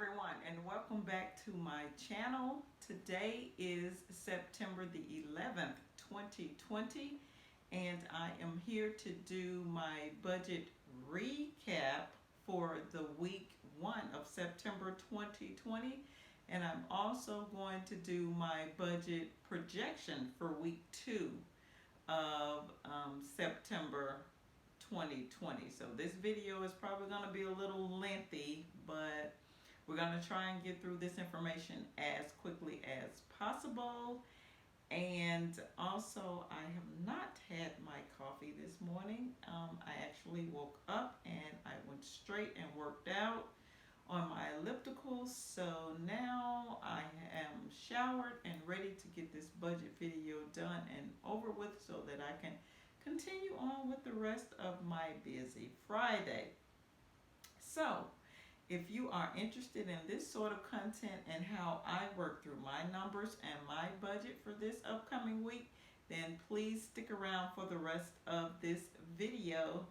everyone, and welcome back to my channel. Today is September the 11th, 2020, and I am here to do my budget recap for the week 1 of September 2020, and I'm also going to do my budget projection for week 2 of September 2020. So this video is probably going to be a little lengthy, but we're going to try and get through this information as quickly as possible. And also, I have not had my coffee this morning. I actually woke up and I went straight and worked out on my elliptical. So now I am showered and ready to get this budget video done and over with so that I can continue on with the rest of my busy Friday. So, if you are interested in this sort of content and how I work through my numbers and my budget for this upcoming week, then please stick around for the rest of this video.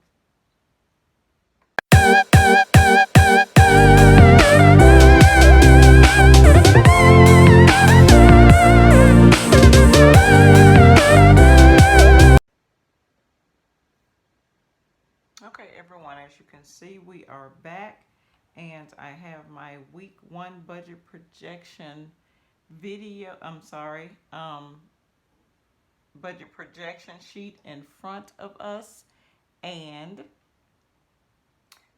Okay, everyone, as you can see, we are back, and I have my week 1 budget projection video, budget projection sheet in front of us, and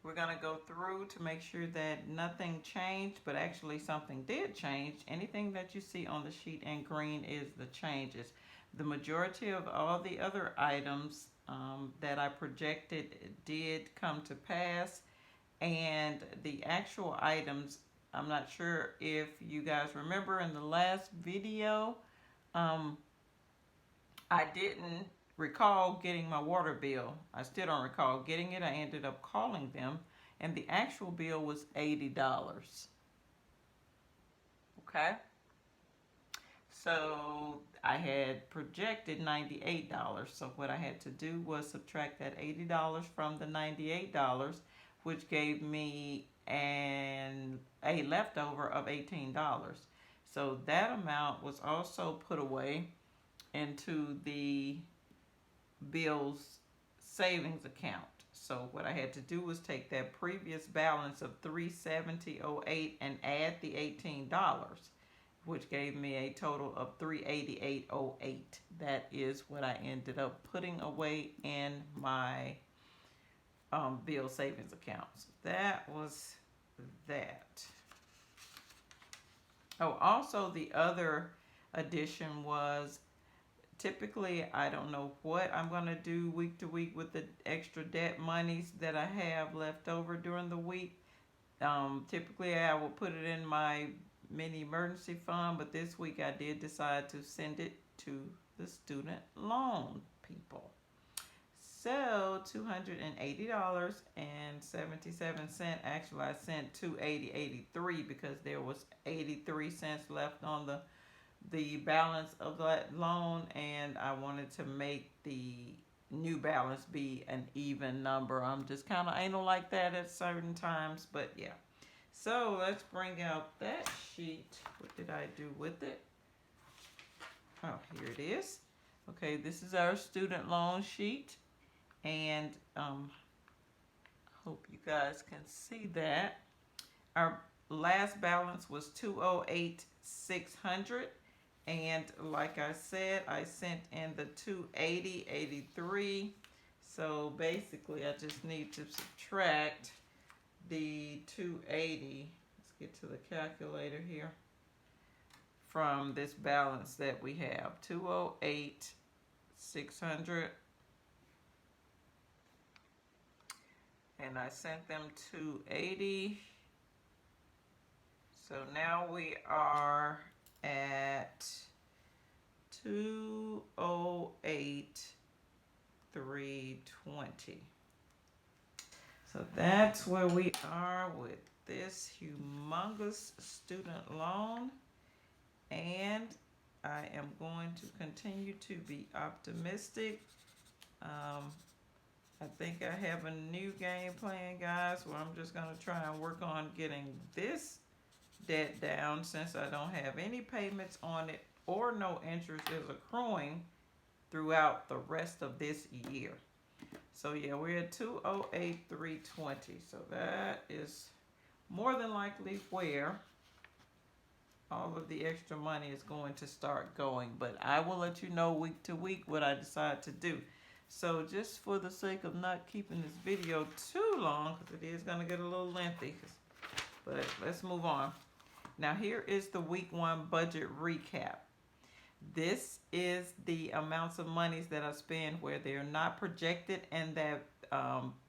we're going to go through to make sure that nothing changed, but actually something did change. Anything that you see on the sheet in green is the changes. The majority of all the other items that I projected did come to pass, and the actual items, I'm not sure if you guys remember in the last video, I didn't recall getting my water bill. I still don't recall getting it. I ended up calling them, and the actual bill was $80. Okay? So I had projected $98. So what I had to do was subtract that $80 from the $98, which gave me a leftover of $18. So that amount was also put away into the Bill's savings account. So what I had to do was take that previous balance of $370.08 and add the $18, which gave me a total of $388.08. That is what I ended up putting away in my Bill savings account. So that was that. Oh, also the other addition was, typically, I don't know what I'm going to do week to week with the extra debt monies that I have left over during the week. Typically, I will put it in my mini emergency fund, but this week I did decide to send it to the student loan people. So $280.77. Actually, I sent $280.83 because there was 83 cents left on the balance of that loan, and I wanted to make the new balance be an even number. I'm just kind of anal like that at certain times, but yeah. So let's bring out that sheet. What did I do with it? Oh, here it is. Okay, this is our student loan sheet, and hope you guys can see that. Our last balance was $208,600. And like I said, I sent in the $280.83. So basically, I just need to subtract the $280. Let's get to the calculator here. From this balance that we have, $208,600. And I sent them $280. So now we are at $208,320. So that's where we are with this humongous student loan, and I am going to continue to be optimistic. I think I have a new game plan, guys, where I'm just going to try and work on getting this debt down since I don't have any payments on it or no interest is accruing throughout the rest of this year. So yeah, we're at 208,320. So that is more than likely where all of the extra money is going to start going. But I will let you know week to week what I decide to do. So just for the sake of not keeping this video too long, because it is going to get a little lengthy, but let's move on. Now here is the week 1 budget recap. This is the amounts of monies that I spend where they're not projected in that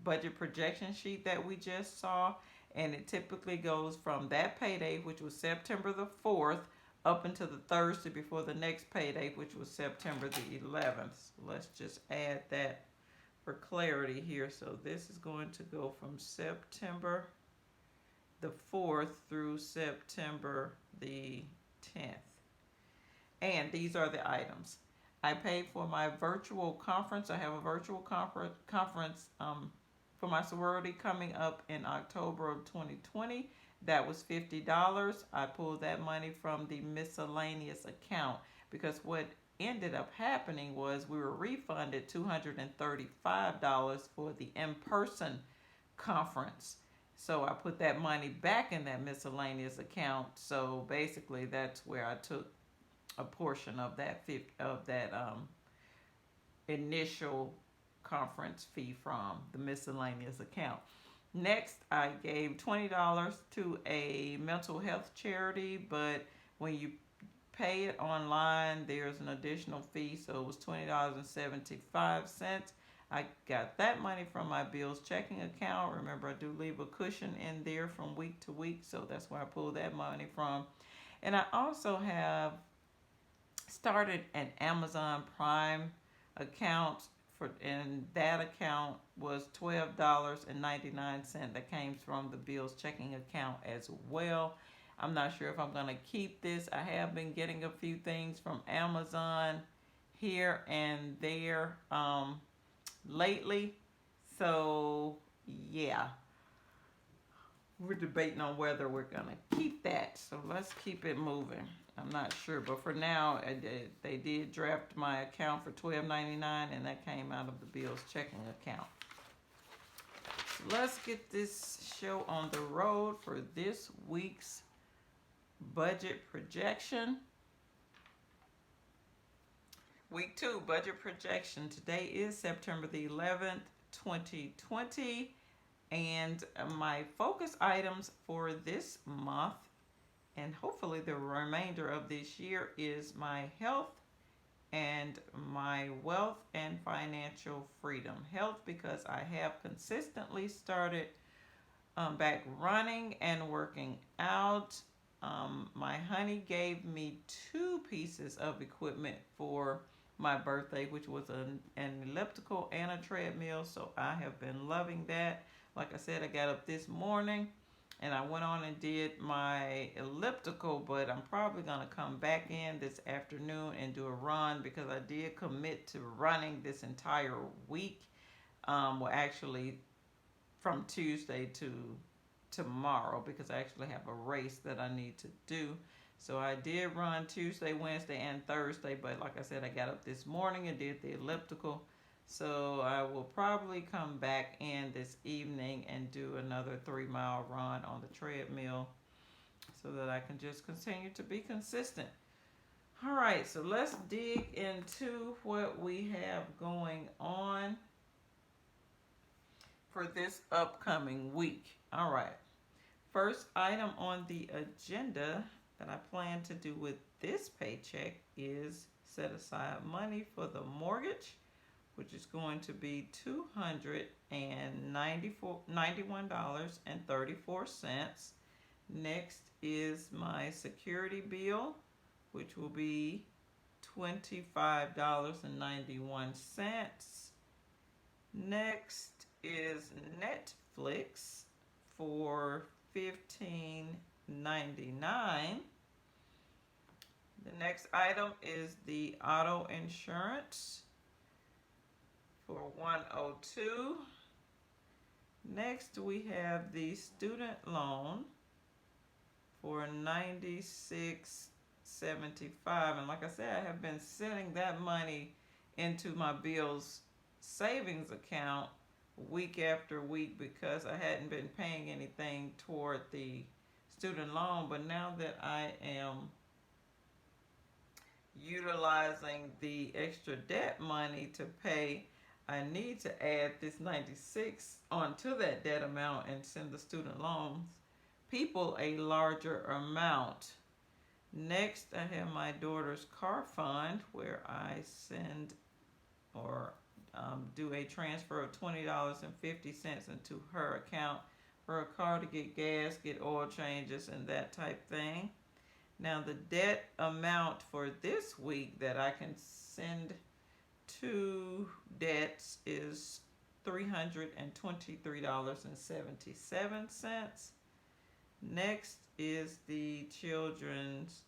budget projection sheet that we just saw. And it typically goes from that payday, which was September the 4th, up until the Thursday before the next payday, which was September the 11th. Let's just add that for clarity here. So this is going to go from September the 4th through September the 10th. And these are the items. I paid for my virtual conference. I have a virtual conference for my sorority coming up in October of 2020. That was $50. I pulled that money from the miscellaneous account because what ended up happening was we were refunded $235 for the in-person conference. So I put that money back in that miscellaneous account. So basically that's where I took a portion of that initial conference fee from the miscellaneous account. Next, I gave $20 to a mental health charity, but when you pay it online, there's an additional fee, so it was $20.75. I got that money from my bills checking account. Remember, I do leave a cushion in there from week to week, so that's where I pull that money from. And I also have started an Amazon Prime account and that account was $12.99 that came from the bills checking account as well. I'm not sure if I'm going to keep this. I have been getting a few things from Amazon here and there lately. So yeah, we're debating on whether we're going to keep that. So let's keep it moving. I'm not sure, but for now, they did draft my account for $12.99, and that came out of the bills checking account. So let's get this show on the road for this week's budget projection. Week 2 budget projection. Today is September the 11th, 2020, and my focus items for this month and hopefully the remainder of this year is my health and my wealth and financial freedom. Health, because I have consistently started back running and working out. My honey gave me 2 pieces of equipment for my birthday, which was an elliptical and a treadmill, so I have been loving that. Like I said, I got up this morning and I went on and did my elliptical, but I'm probably going to come back in this afternoon and do a run because I did commit to running this entire week. Well, actually from Tuesday to tomorrow because I actually have a race that I need to do. So I did run Tuesday, Wednesday, and Thursday, but like I said, I got up this morning and did the elliptical. So I will probably come back in this evening and do another 3-mile run on the treadmill so that I can just continue to be consistent. All right, so let's dig into what we have going on for this upcoming week. All right, first item on the agenda that I plan to do with this paycheck is set aside money for the mortgage, which is going to be $291.34. Next is my security bill, which will be $25.91. Next is Netflix for $15.99. The next item is the auto insurance for $102. Next we have the student loan for $96.75. And like I said, I have been sending that money into my bills savings account week after week because I hadn't been paying anything toward the student loan. But now that I am utilizing the extra debt money to pay, I need to add this 96 onto that debt amount and send the student loans people a larger amount. Next, I have my daughter's car fund where I send or do a transfer of $20.50 into her account for a car to get gas, get oil changes, and that type thing. Now, the debt amount for this week that I can send to debts is $323.77. Next is the children's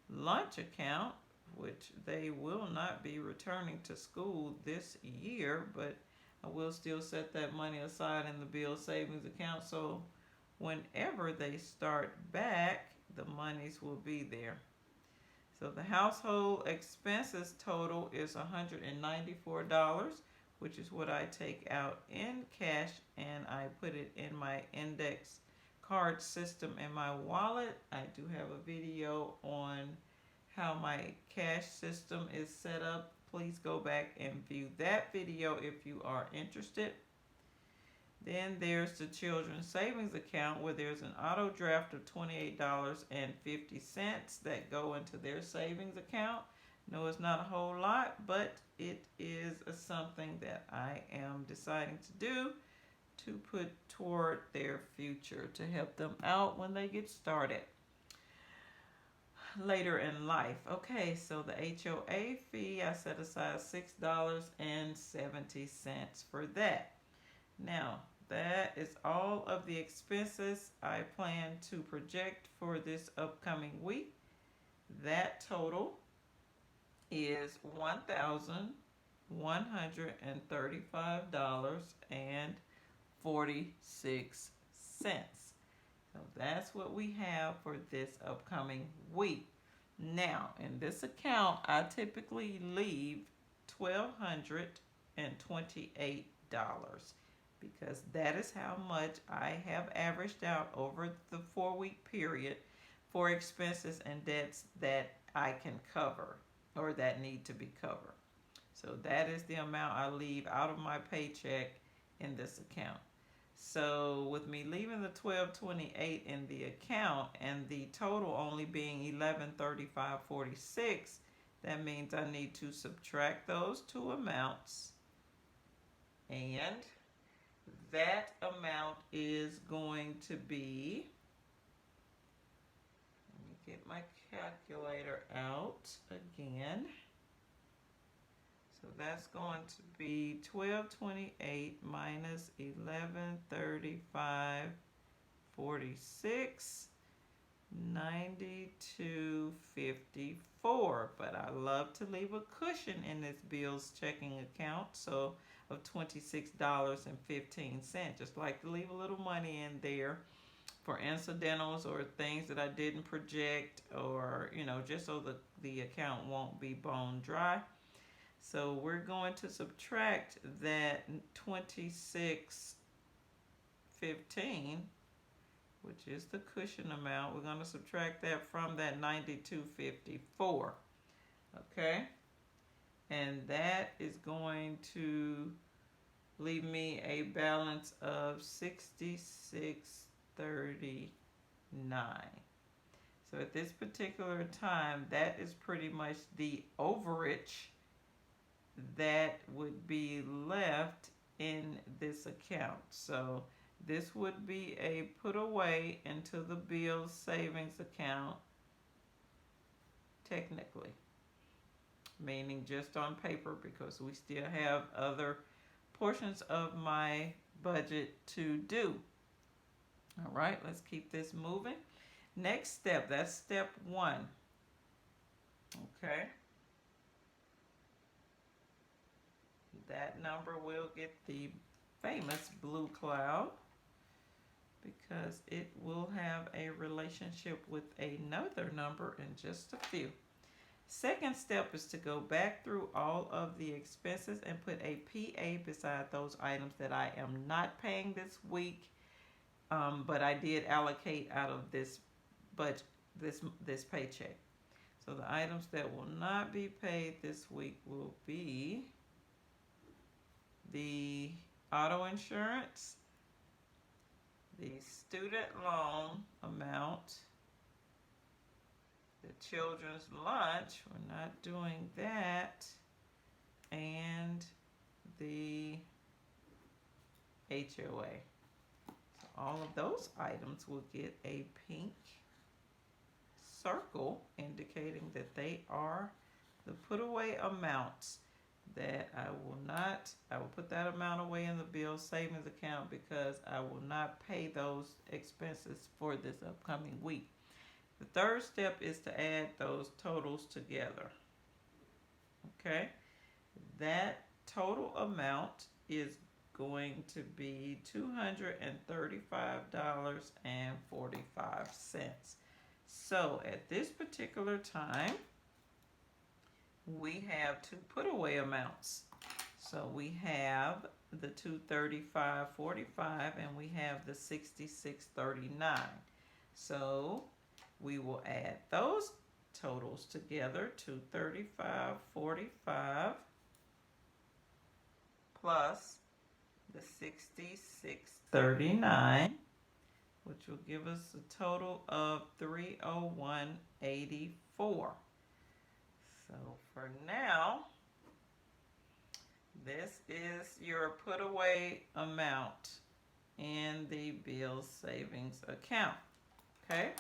lunch account, which they will not be returning to school this year, but I will still set that money aside in the bill savings account, so whenever they start back, the monies will be there. So the household expenses total is $194, which is what I take out in cash, and I put it in my index card system in my wallet. I do have a video on how my cash system is set up. Please go back and view that video if you are interested. Then there's the children's savings account where there's an auto draft of $28.50 that go into their savings account. No, it's not a whole lot, but it is something that I am deciding to do to put toward their future to help them out when they get started later in life. Okay, so the HOA fee, I set aside $6.70 for that. Now, that is all of the expenses I plan to project for this upcoming week. That total is $1,135.46. So that's what we have for this upcoming week. Now, in this account, I typically leave $1,228 because that is how much I have averaged out over the 4-week period for expenses and debts that I can cover or that need to be covered. So that is the amount I leave out of my paycheck in this account. So with me leaving the $1,228 in the account and the total only being $1,135.46, that means I need to subtract those two amounts, and that amount is going to be, let me get my calculator out again. So that's going to be $1,228 minus $1,135.46, $92.54. But I love to leave a cushion in this bills checking account, so of $26.15. Just like to leave a little money in there for incidentals or things that I didn't project, or just so the account won't be bone dry. So we're going to subtract that $26.15, which is the cushion amount. We're going to subtract that from that $92.54. Okay? And that is going to leave me a balance of $66.39. So at this particular time, that is pretty much the overage that would be left in this account. So this would be a put away into the bills savings account, technically, meaning just on paper, because we still have other portions of my budget to do. All right, let's keep this moving. Next step, that's step 1. Okay. That number will get the famous blue cloud because it will have a relationship with another number in just a few. Second step is to go back through all of the expenses and put a PA beside those items that I am not paying this week, but I did allocate out of this budget, this paycheck. So the items that will not be paid this week will be the auto insurance, the student loan amount, the children's lunch, we're not doing that, and the HOA. So all of those items will get a pink circle indicating that they are the put away amounts that I will put that amount away in the bill savings account because I will not pay those expenses for this upcoming week. The third step is to add those totals together. Okay, that total amount is going to be $235.45. So at this particular time, we have two put away amounts. So we have the $235.45 and we have the $66.39. So we will add those totals together, $235.45 plus the $66.39, which will give us a total of $301.84. So for now, this is your put away amount in the bill savings account. Okay,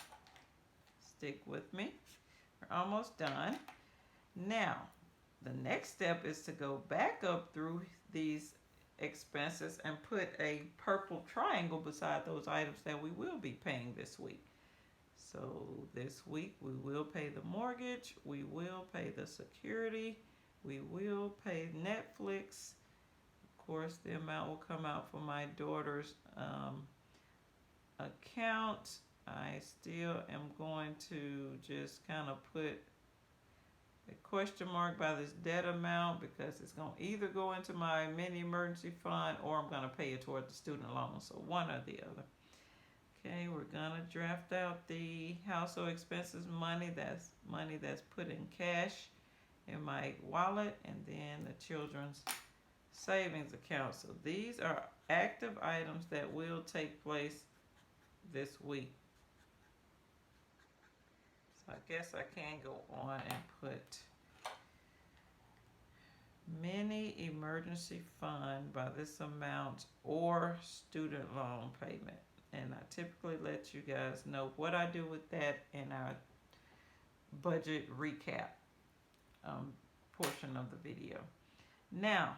stick with me. We're almost done. Now, the next step is to go back up through these expenses and put a purple triangle beside those items that we will be paying this week. So this week we will pay the mortgage, we will pay the security, we will pay Netflix. Of course, the amount will come out for my daughter's account. I still am going to just kind of put a question mark by this debt amount because it's going to either go into my mini emergency fund or I'm going to pay it toward the student loan. So one or the other. Okay, we're going to draft out the household expenses money. That's money that's put in cash in my wallet, and then the children's savings account. So these are active items that will take place this week. So I guess I can go on and put mini emergency fund by this amount or student loan payment. And I typically let you guys know what I do with that in our budget recap portion of the video. Now,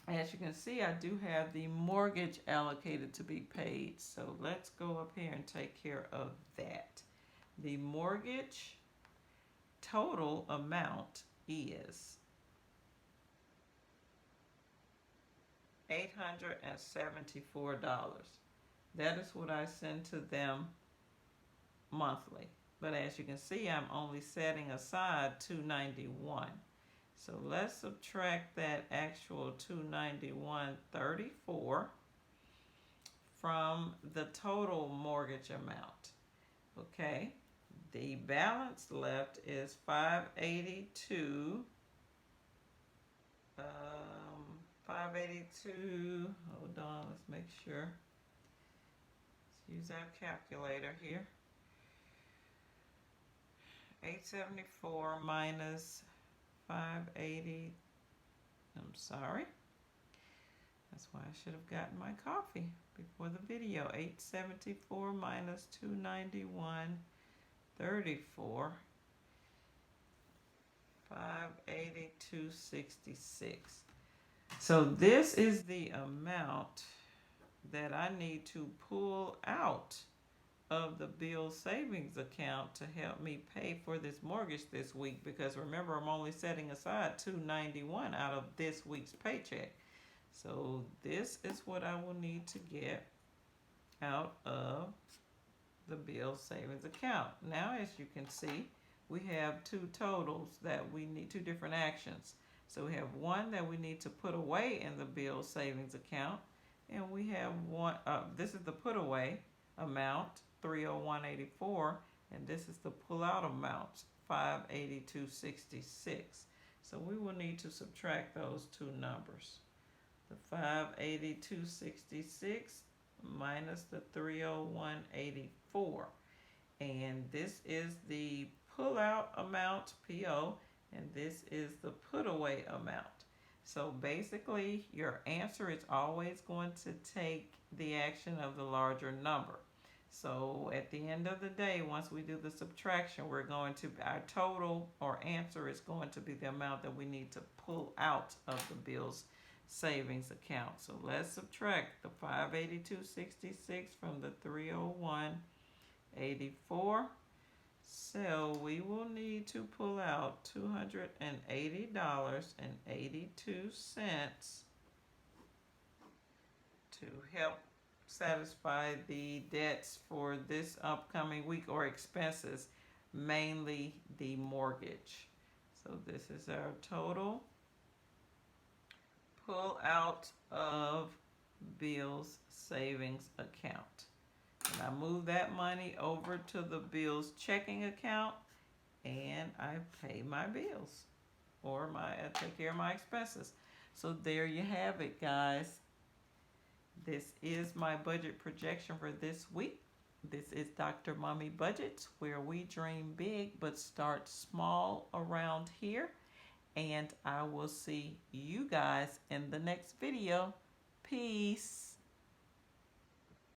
as you can see, I do have the mortgage allocated to be paid. So let's go up here and take care of that. The mortgage total amount is $874. That is what I send to them monthly. But as you can see, I'm only setting aside $291. So let's subtract that actual $291.34 from the total mortgage amount. Okay, the balance left is $582. Hold on, let's make sure. Let's use our calculator here. 874 minus 580. I'm sorry. That's why I should have gotten my coffee before the video. 874 minus 291.34. 582.66. So this is the amount that I need to pull out of the bill savings account to help me pay for this mortgage this week, because remember, I'm only setting aside $291 out of this week's paycheck. So this is what I will need to get out of the bill savings account. Now, as you can see, we have two totals that we need, two different actions. So we have one that we need to put away in the bill savings account, and we have one, this is the put away amount, $301.84, and this is the pull out amount, $582.66. So we will need to subtract those two numbers. The $582.66 minus the $301.84. And this is the pull out amount, PO, and this is the put away amount. So basically, your answer is always going to take the action of the larger number. So at the end of the day, once we do the subtraction, our total or answer is going to be the amount that we need to pull out of the bills savings account. So let's subtract the $582.66 from the $301.84. So we will need to pull out $280.82 to help satisfy the debts for this upcoming week, or expenses, mainly the mortgage. So this is our total pull out of bills savings account. And I move that money over to the bills checking account, and I pay my bills, or I take care of my expenses. So there you have it, guys. This is my budget projection for this week. This is Dr. Mommy Budgets, where we dream big but start small around here. And I will see you guys in the next video. Peace.